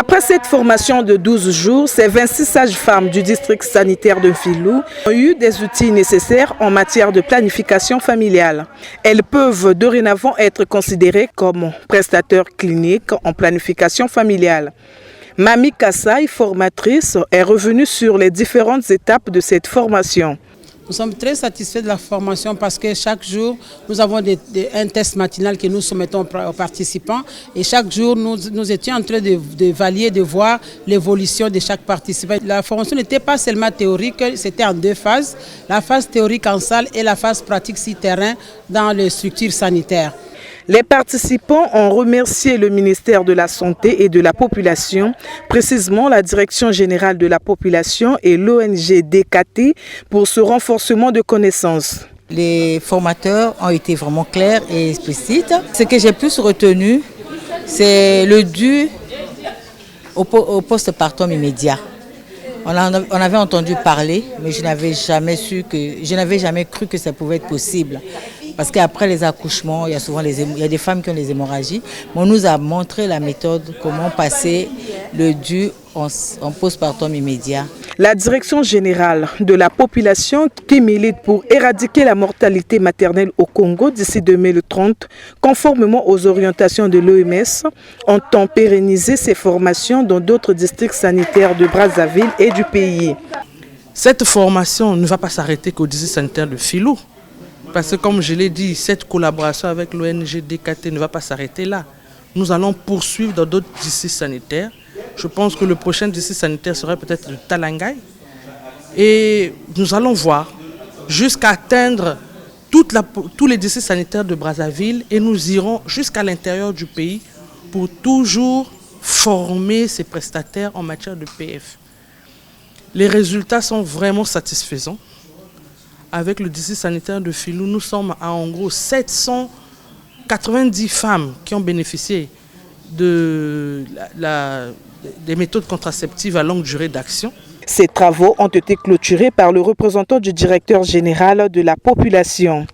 Après cette formation de 12 jours, ces 26 sages-femmes du district sanitaire de Mfilou ont eu des outils nécessaires en matière de planification familiale. Elles peuvent dorénavant être considérées comme prestataires cliniques en planification familiale. Mami Kassai, formatrice, est revenue sur les différentes étapes de cette formation. Nous sommes très satisfaits de la formation parce que chaque jour, nous avons un test matinal que nous soumettons aux participants. Et chaque jour, nous étions en train de valider, de voir l'évolution de chaque participant. La formation n'était pas seulement théorique, c'était en deux phases. La phase théorique en salle et la phase pratique sur terrain dans les structures sanitaires. Les participants ont remercié le ministère de la Santé et de la Population, précisément la Direction générale de la population et l'ONG DKT pour ce renforcement de connaissances. Les formateurs ont été vraiment clairs et explicites. Ce que j'ai plus retenu, c'est le dû au postpartum immédiat. On avait entendu parler, mais je n'avais jamais cru que ça pouvait être possible. Parce qu'après les accouchements, il y a des femmes qui ont des hémorragies. Mais on nous a montré la méthode, comment passer le dû en postpartum immédiat. La Direction générale de la population qui milite pour éradiquer la mortalité maternelle au Congo d'ici 2030, conformément aux orientations de l'OMS, entend pérenniser ces formations dans d'autres districts sanitaires de Brazzaville et du pays. Cette formation ne va pas s'arrêter qu'au district sanitaire de Mfilou. Parce que comme je l'ai dit, cette collaboration avec l'ONG DKT ne va pas s'arrêter là. Nous allons poursuivre dans d'autres districts sanitaires. Je pense que le prochain district sanitaire serait peut-être le Talangai. Et nous allons voir jusqu'à atteindre tous les districts sanitaires de Brazzaville et nous irons jusqu'à l'intérieur du pays pour toujours former ces prestataires en matière de PF. Les résultats sont vraiment satisfaisants. Avec le district sanitaire de Mfilou, nous sommes à en gros 790 femmes qui ont bénéficié des méthodes contraceptives à longue durée d'action. Ces travaux ont été clôturés par le représentant du directeur général de la population.